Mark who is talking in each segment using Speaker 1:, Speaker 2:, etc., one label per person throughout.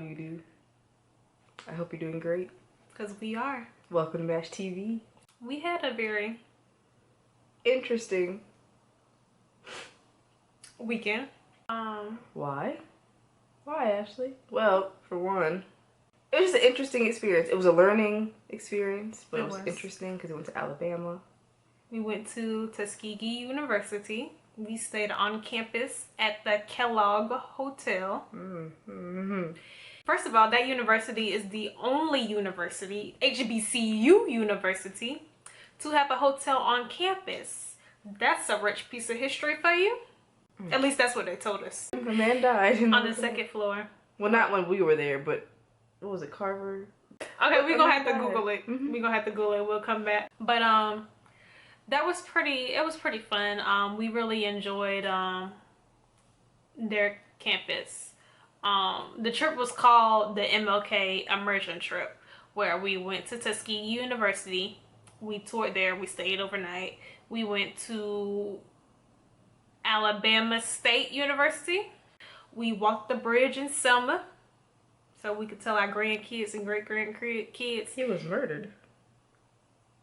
Speaker 1: do you do? I hope you're doing great.
Speaker 2: Because we are.
Speaker 1: Welcome to MASHTv.
Speaker 2: We had a very
Speaker 1: interesting
Speaker 2: weekend.
Speaker 1: Why? Why, Ashley? Well, for one, it was just an interesting experience. It was a learning experience, but it was interesting because we went to Alabama.
Speaker 2: We went to Tuskegee University. We stayed on campus at the Kellogg Hotel. First of all, that university is the only university, HBCU university, to have a hotel on campus. That's a rich piece of history for you. At least that's what they told us.
Speaker 1: The man died
Speaker 2: on the second floor.
Speaker 1: Well, not when we were there, but what was it, Carver?
Speaker 2: Okay, we're gonna have to Google it. We're gonna have to Google it. We'll come back. But that was pretty. It was pretty fun. We really enjoyed their campus. The trip was called the MLK Immersion Trip, where we went to Tuskegee University. We toured there. We stayed overnight. We went to Alabama State University. We walked the bridge in Selma, so we could tell our grandkids and great-grandkids.
Speaker 1: He was murdered.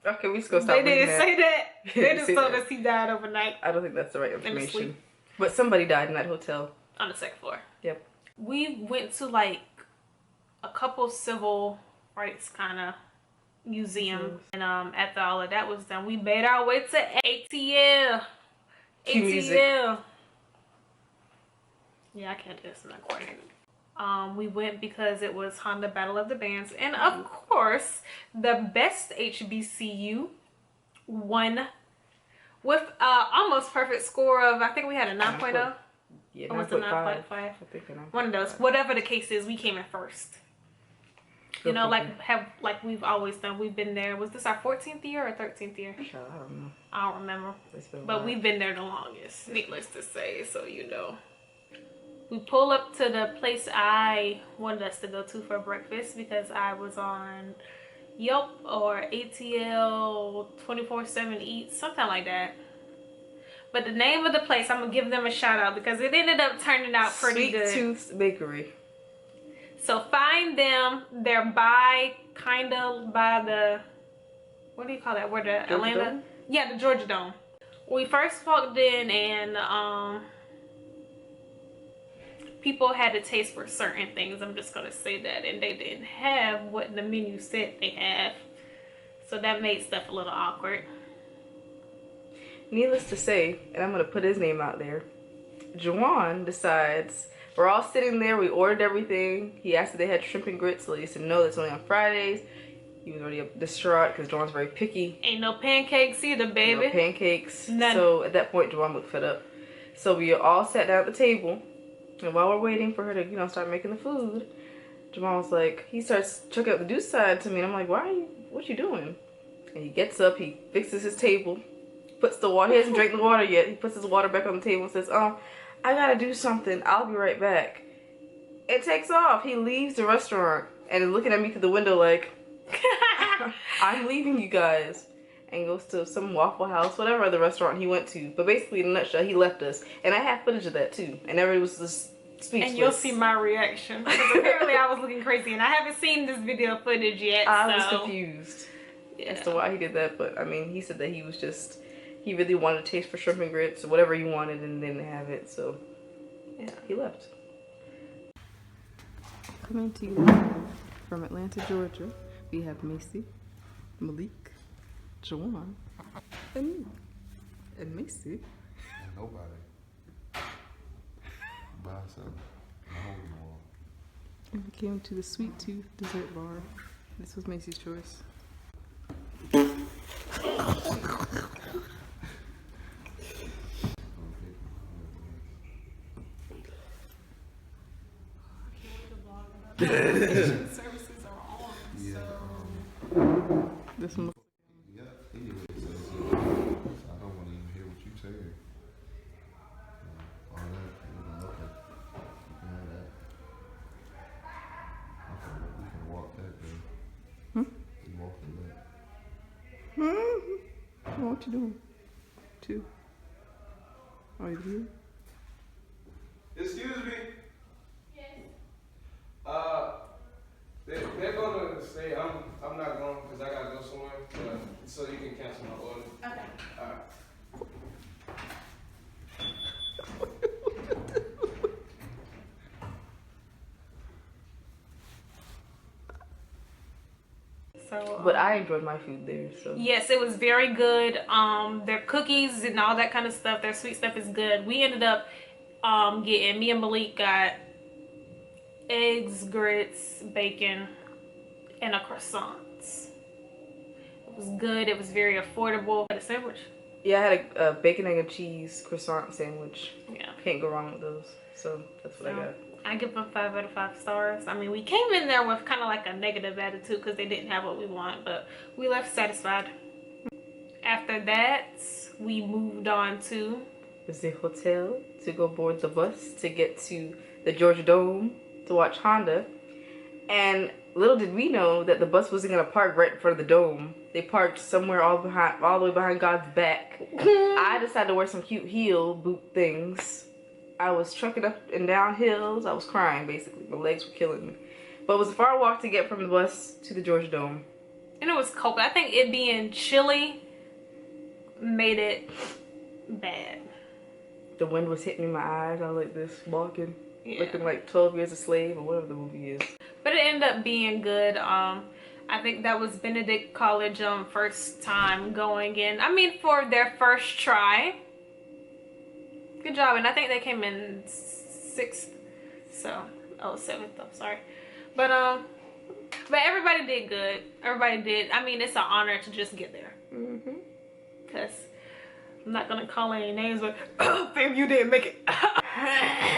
Speaker 1: Okay, we just gonna stop.
Speaker 2: They didn't say that. They just told us he died overnight.
Speaker 1: I don't think that's the right information. But somebody died in that hotel.
Speaker 2: On the second floor.
Speaker 1: Yep.
Speaker 2: We went to like a couple civil rights kind of museums. And after all of that was done, we made our way to ATL. ATL. Yeah, I can't do this in that coordinated. We went because it was Honda Battle of the Bands, and of course the best HBCU won with almost perfect score of, I think we had a 9.0.
Speaker 1: Yeah,
Speaker 2: or was it 9.5? One of those. Whatever the case is, we came in first. You know, like we've always done. We've been there. Was this our 14th year or 13th year?
Speaker 1: I don't know.
Speaker 2: I don't remember. But we've been there the longest, needless to say, so you know. We pull up to the place I wanted us to go to for breakfast because I was on Yelp or ATL 24/7 Eats, something like that. But the name of the place, I'm going to give them a shout out because it ended up turning out pretty good.
Speaker 1: Sweet Tooth Bakery.
Speaker 2: So find them. They're kind of by the, what do you call that? Where the
Speaker 1: Georgia
Speaker 2: Atlanta?
Speaker 1: Dome?
Speaker 2: Yeah, the Georgia Dome. We first walked in and people had a taste for certain things. I'm just going to say that. And they didn't have what the menu said they have. So that made stuff a little awkward.
Speaker 1: Needless to say, and I'm going to put his name out there, JAJUAN decides, we're all sitting there, we ordered everything. He asked if they had shrimp and grits, so he said no, that's only on Fridays. He was already distraught because JAJUAN's very picky.
Speaker 2: Ain't no pancakes either, baby.
Speaker 1: No pancakes.
Speaker 2: None.
Speaker 1: So at that point, JAJUAN looked fed up. So we all sat down at the table, and while we're waiting for her to, you know, start making the food, JAJUAN was like, he starts checking out the Deets side to me, and I'm like, what you doing? And he gets up, he fixes his table, puts the water, he hasn't drank the water yet, he puts his water back on the table and says, I gotta do something, I'll be right back. It takes off. He leaves the restaurant and is looking at me through the window like, I'm leaving you guys. And goes to some Waffle House, whatever other restaurant he went to. But basically, in a nutshell, he left us. And I have footage of that too. And everybody was just speechless.
Speaker 2: And you'll see my reaction. Because apparently I was looking crazy. And I haven't seen this video footage yet.
Speaker 1: I was confused as to why he did that. But I mean, he said that he was just, he really wanted to taste for shrimp and grits or whatever he wanted and didn't have it. So yeah, he left. Coming to you from Atlanta, Georgia, we have Macy, Malik, JAJUAN, and me. And Macy.
Speaker 3: Nobody. By herself.
Speaker 1: And we came to the Sweet Tooth dessert bar. This was Macy's choice.
Speaker 2: Services are on, so.
Speaker 1: This one.
Speaker 3: Yeah, anyway, so I don't want to even hear what you say. All that, okay. You can have that. We can walk that day. We walk through that.
Speaker 1: What you doing? Two. Are you here?
Speaker 4: Excuse me.
Speaker 2: Yes. So,
Speaker 1: but I enjoyed my food there. So
Speaker 2: yes, it was very good. Their cookies and all that kind of stuff, their sweet stuff is good. We ended up me and Malik got eggs, grits, bacon, and a croissant. It was good. It was very affordable. A sandwich.
Speaker 1: yeah, I had a bacon, egg, and cheese croissant sandwich.
Speaker 2: Yeah,
Speaker 1: can't go wrong with those. So that's what I got.
Speaker 2: I give them 5 out of 5 stars. I mean, we came in there with kind of like a negative attitude because they didn't have what we want, but we left satisfied. After that, we moved on to
Speaker 1: the hotel to go board the bus to get to the Georgia Dome to watch Honda. And little did we know that the bus wasn't gonna park right in front of the dome. They parked somewhere all the way behind God's back. I decided to wear some cute heel boot things. I was trucking up and down hills. I was crying basically. My legs were killing me. But it was a far walk to get from the bus to the Georgia Dome.
Speaker 2: And it was cold. I think it being chilly made it bad.
Speaker 1: The wind was hitting me in my eyes. I was like this, walking,
Speaker 2: Yeah.
Speaker 1: looking like 12 Years a Slave or whatever the movie is.
Speaker 2: But it ended up being good. I think that was Benedict College first time going in. I mean, for their first try. Good job. And I think they came in 6th. So, 7th, I'm sorry. But everybody did good. Everybody did. I mean, it's an honor to just get there. Because I'm not going to call any names, but fam, you didn't make it.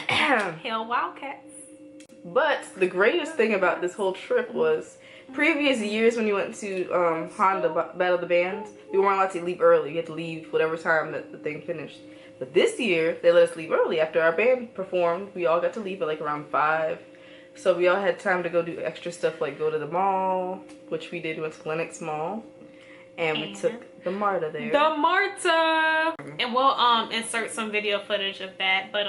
Speaker 2: Hell, Wildcats.
Speaker 1: But the greatest thing about this whole trip was previous years when you went to Honda Battle of the Bands, we weren't allowed to leave early. You had to leave whatever time that the thing finished. But this year, they let us leave early. After our band performed, we all got to leave at like around 5. So we all had time to go do extra stuff like go to the mall, which we did. We went to Lenox Mall. And we took the MARTA there.
Speaker 2: The MARTA! And we'll insert some video footage of that. But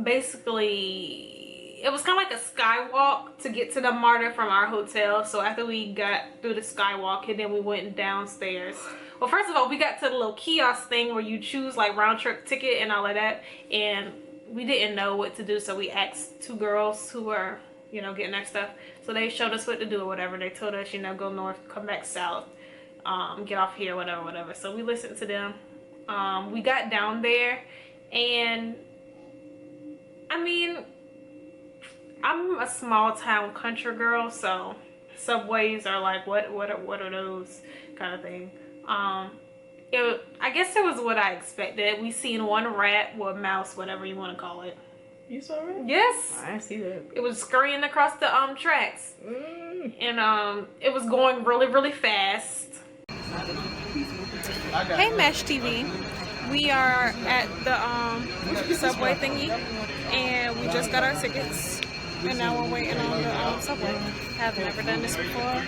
Speaker 2: basically, it was kind of like a skywalk to get to the MARTA from our hotel. So after we got through the skywalk, and then we went downstairs. Well, first of all, we got to the little kiosk thing where you choose like round trip ticket and all of that. And we didn't know what to do. So we asked 2 girls who were, you know, getting their stuff. So they showed us what to do or whatever. They told us, you know, go north, come back south. Get off here, whatever. So we listened to them. We got down there, and I mean, I'm a small town country girl, so subways are like what are those kind of thing. I guess it was what I expected. We seen one rat or mouse, whatever you want to call it.
Speaker 1: You saw it?
Speaker 2: Yes.
Speaker 1: I see that.
Speaker 2: It was scurrying across the tracks, and it was going really fast. Hey MASHTv, we are at the subway thingy, and we just got our tickets, and now we're waiting on the subway. Have never done this before.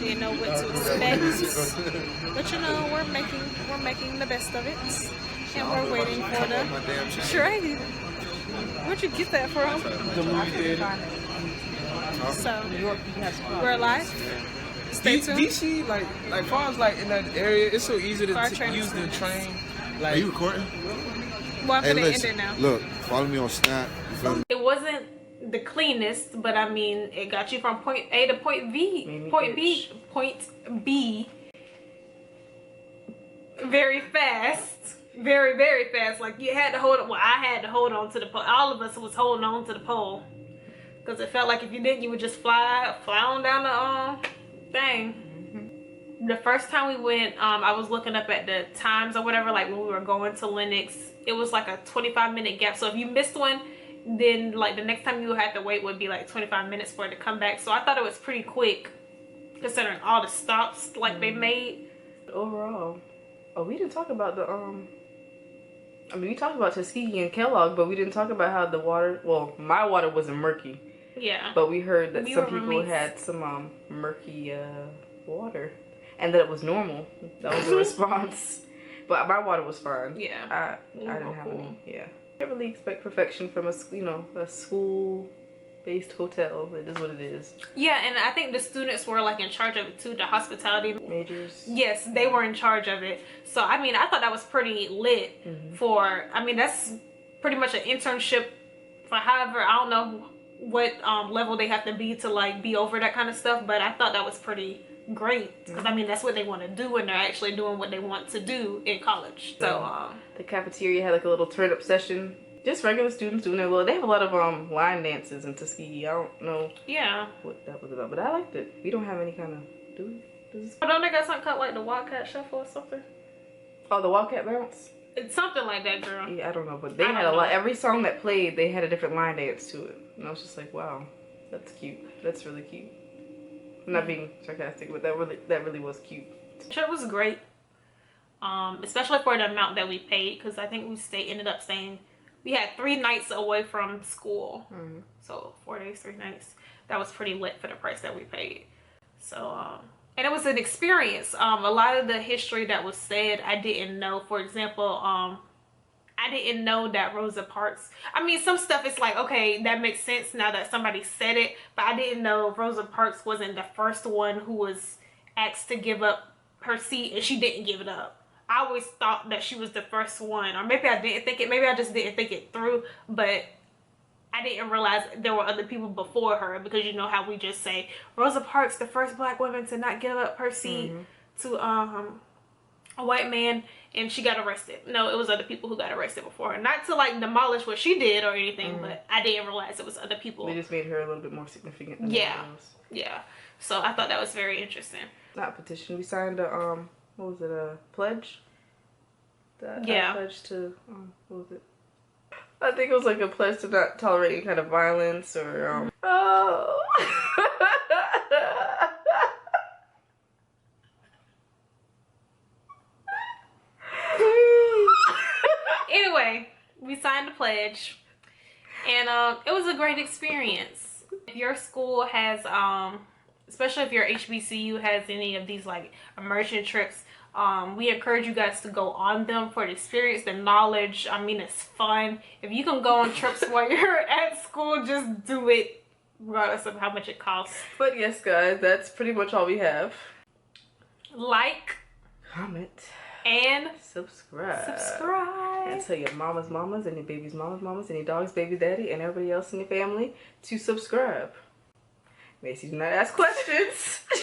Speaker 2: Didn't know what to expect, but you know we're making the best of it, and we're waiting for the train. Where'd you get that from?
Speaker 3: The movie theater.
Speaker 2: So we're live. Stay tuned.
Speaker 4: DC, like far as like in that area, it's so easy to use the train. Like,
Speaker 3: Are you recording?
Speaker 2: Well, I'm
Speaker 3: Hey,
Speaker 2: gonna end
Speaker 3: listen,
Speaker 2: it now.
Speaker 3: look, follow me on Snap. You feel me?
Speaker 2: It wasn't the cleanest, but I mean, it got you from point A to point B. Point B. Very fast. Very fast. Like you had to hold it. Well, I had to hold on to the pole. All of us was holding on to the pole. Because it felt like if you didn't, you would just fly on down the thing. The first time we went, I was looking up at the times or whatever, like when we were going to Lenox. It was like a 25-minute gap. So if you missed one, then like the next time you had to wait would be like 25 minutes for it to come back. So I thought it was pretty quick considering all the stops like they made.
Speaker 1: Overall, we didn't talk about the I mean, we talked about Tuskegee and Kellogg, but we didn't talk about how the water, well, my water wasn't murky.
Speaker 2: Yeah.
Speaker 1: But we heard that some people had some murky water, and that it was normal. That was the response. But my water was fine.
Speaker 2: Yeah.
Speaker 1: I didn't have any. Yeah. I can't really expect perfection from a school-based hotel. It is what it is.
Speaker 2: Yeah, and I think the students were like in charge of it too. The hospitality
Speaker 1: majors.
Speaker 2: Yes, they were in charge of it. So I mean, I thought that was pretty lit for. I mean, that's pretty much an internship for however, I don't know what level they have to be to like be over that kind of stuff, but I thought that was pretty great because I mean that's what they want to do and they're actually doing what they want to do in college. So
Speaker 1: the cafeteria had like a little turn up session. Just regular students doing their little. They have a lot of line dances in Tuskegee. I don't know.
Speaker 2: Yeah.
Speaker 1: What that was about, but I liked it. We don't have any kind of. Do we?
Speaker 2: I don't think got something called like the Wildcat Shuffle or something.
Speaker 1: Oh, the Wildcat Bounce.
Speaker 2: It's something like that, girl.
Speaker 1: Yeah, I don't know, but they had a lot. Every song that played, they had a different line dance to it, and I was just like, wow, that's cute. That's really cute. I'm not being sarcastic, but that really was cute.
Speaker 2: The trip was great, especially for the amount that we paid, because I think ended up staying. We had 3 nights away from school, so 4 days, 3 nights. That was pretty lit for the price that we paid. So, and it was an experience. A lot of the history that was said, I didn't know. For example, I didn't know that Rosa Parks. I mean, some stuff is like, okay, that makes sense now that somebody said it, but I didn't know Rosa Parks wasn't the first one who was asked to give up her seat, and she didn't give it up. I always thought that she was the first one, or maybe I didn't think it, maybe I just didn't think it through, but I didn't realize there were other people before her, because you know how we just say Rosa Parks, the first black woman to not give up her seat to a white man, and she got arrested. No, it was other people who got arrested before her. Not to like demolish what she did or anything, but I didn't realize it was other people.
Speaker 1: They just made her a little bit more significant than
Speaker 2: yeah else. Yeah, so I thought that was very interesting.
Speaker 1: Not a petition, we signed a what was it, a pledge? A pledge to what was it? I think it was like a pledge to not tolerate any kind of violence or
Speaker 2: Anyway, we signed the pledge, and it was a great experience. If your school has especially if your HBCU has any of these like immersion trips, we encourage you guys to go on them for the experience, the knowledge. I mean, it's fun. If you can go on trips while you're at school, just do it regardless of how much it costs.
Speaker 1: But yes, guys, that's pretty much all we have.
Speaker 2: Like,
Speaker 1: comment,
Speaker 2: and
Speaker 1: subscribe. And tell your mama's mamas and your baby's mama's mamas and your dog's baby daddy and everybody else in your family to subscribe. Macy, do not ask questions.